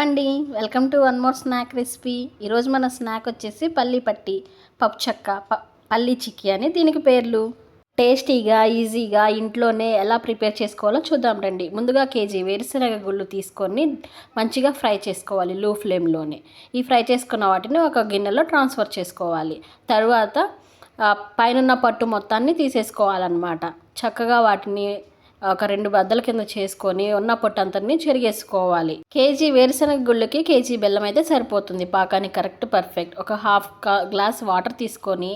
అండి, welcome to one more snack recipe. ఈరోజు మన స్నాక్ వచ్చేసి పల్లి పట్టి, పప్పు చెక్క, పల్లి చిక్కీ అని దీనికి పేర్లు. టేస్టీగా ఈజీగా ఇంట్లోనే ఎలా ప్రిపేర్ చేసుకోవాలో చూద్దాం రండి. ముందుగా కేజీ వేరుశనగ గుళ్ళు తీసుకొని మంచిగా ఫ్రై చేసుకోవాలి లో ఫ్లేమ్లోనే. ఈ ఫ్రై చేసుకున్న వాటిని ఒక గిన్నెలో ట్రాన్స్ఫర్ చేసుకోవాలి. తర్వాత పైన పట్టు మొత్తాన్ని తీసేసుకోవాలన్నమాట. చక్కగా వాటిని ఒక 2 బద్దల కింద చేసుకొని ఉన్న పొట్టంతని చెరిగేసుకోవాలి. కేజీ వేరుశనగ గుళ్ళకి కేజీ బెల్లం అయితే సరిపోతుంది. పాకానికి కరెక్ట్ పర్ఫెక్ట్. ఒక హాఫ్ గ్లాస్ వాటర్ తీసుకొని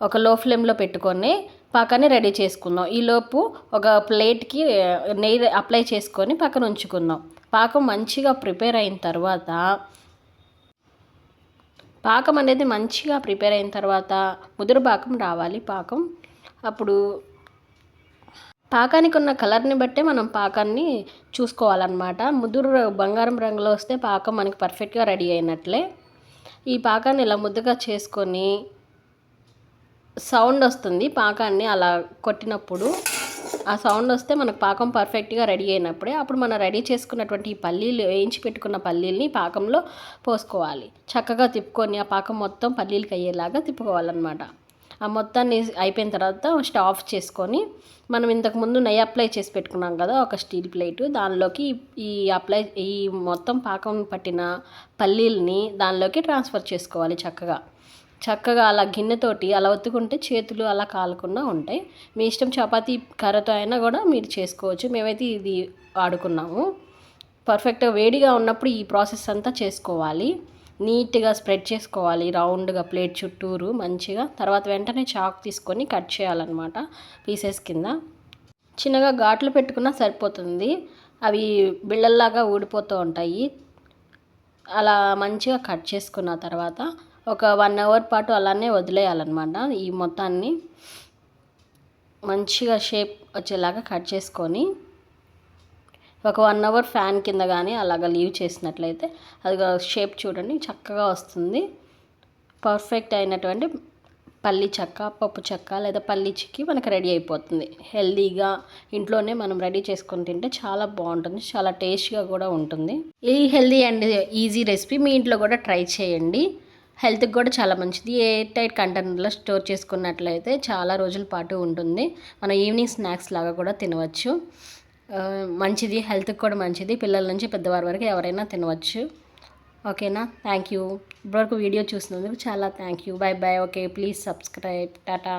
ఒక లో ఫ్లేమ్లో పెట్టుకొని పాకాన్ని రెడీ చేసుకుందాం. ఈలోపు ఒక ప్లేట్కి నెయ్యి అప్లై చేసుకొని పక్కన ఉంచుకుందాం. పాకం మంచిగా ప్రిపేర్ అయిన తర్వాత ముదురు పాకం రావాలి. అప్పుడు పాకానికి ఉన్న కలర్ని బట్టే మనం పాకాన్ని చూసుకోవాలన్నమాట. ముదురు బంగారం రంగులో వస్తే పాకం మనకి పర్ఫెక్ట్గా రెడీ అయినట్లే. ఈ పాకాన్ని ఇలా ముద్దగా చేసుకొని సౌండ్ వస్తుంది. పాకాన్ని అలా కొట్టినప్పుడు ఆ సౌండ్ వస్తే మనకు పాకం పర్ఫెక్ట్గా రెడీ అయినప్పుడే అప్పుడు మనం రెడీ చేసుకున్నటువంటి ఈ పల్లీలు, వేయించి పెట్టుకున్న పల్లీల్ని పాకంలో పోసుకోవాలి. చక్కగా తిప్పుకొని ఆ పాకం మొత్తం పల్లీలకి అయ్యేలాగా తిప్పుకోవాలన్నమాట. ఆ మొత్తాన్ని అయిపోయిన తర్వాత స్టవ్ ఆఫ్ చేసుకొని మనం ఇంతకుముందు నెయ్యి అప్లై చేసి పెట్టుకున్నాం కదా ఒక స్టీల్ ప్లేటు, దానిలోకి ఈ మొత్తం పాకం పట్టిన పల్లీలని దానిలోకి ట్రాన్స్ఫర్ చేసుకోవాలి. చక్కగా అలా గిన్నెతోటి అలా ఒత్తుకుంటే చేతులు అలా కాలకుండా ఉంటాయి. మీ ఇష్టం, చపాతీ కర్రతో అయినా కూడా మీరు చేసుకోవచ్చు. మేమైతే ఇది వాడుకున్నాము. పర్ఫెక్ట్గా వేడిగా ఉన్నప్పుడు ఈ ప్రాసెస్ అంతా చేసుకోవాలి. నీట్గా స్ప్రెడ్ చేసుకోవాలి రౌండ్గా ప్లేట్ చుట్టూరు మంచిగా. తర్వాత వెంటనే చాకు తీసుకొని కట్ చేయాలన్నమాట పీసెస్ కింద. చిన్నగా ఘాట్లు పెట్టుకున్నా సరిపోతుంది. అవి బిళ్ళల్లాగా ఊడిపోతూ ఉంటాయి. అలా మంచిగా కట్ చేసుకున్న తర్వాత ఒక 1 అవర్ పాటు అలానే వదిలేయాలన్నమాట. ఈ మొత్తాన్ని మంచిగా షేప్ వచ్చేలాగా కట్ చేసుకొని ఒక 1 అవర్ ఫ్యాన్ కింద కానీ అలాగ లీవ్ చేసినట్లయితే అది షేప్ చూడండి చక్కగా వస్తుంది. పర్ఫెక్ట్ అయినటువంటి పల్లి చెక్క, పప్పు చెక్క లేదా పల్లి చిక్కీ మనకు రెడీ అయిపోతుంది. హెల్దీగా ఇంట్లోనే మనం రెడీ చేసుకొని తింటే చాలా బాగుంటుంది. చాలా టేస్ట్గా కూడా ఉంటుంది. ఈ హెల్దీ అండ్ ఈజీ రెసిపీ మీ ఇంట్లో కూడా ట్రై చేయండి. హెల్త్కి కూడా చాలా మంచిది. ఎయిర్ టైట్ కంటైనర్లో స్టోర్ చేసుకున్నట్లయితే చాలా రోజుల పాటు ఉంటుంది. మనం ఈవినింగ్ స్నాక్స్ లాగా కూడా తినవచ్చు. మంచిది, హెల్త్కి కూడా మంచిది. పిల్లల నుంచి పెద్దవారి వరకు ఎవరైనా తినవచ్చు. ఓకేనా? Thank you. ఇప్పటివరకు వీడియో చూసినందుకు చాలా thank you. Bye bye. Okay, please subscribe. Tata.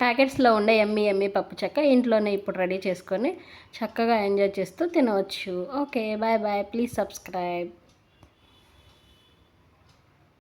ప్యాకెట్స్లో ఉండే ఎమ్మి పప్పు చెక్క ఇంట్లోనే ఇప్పుడు రెడీ చేసుకొని చక్కగా ఎంజాయ్ చేస్తూ తినవచ్చు. Okay, by by. Please subscribe.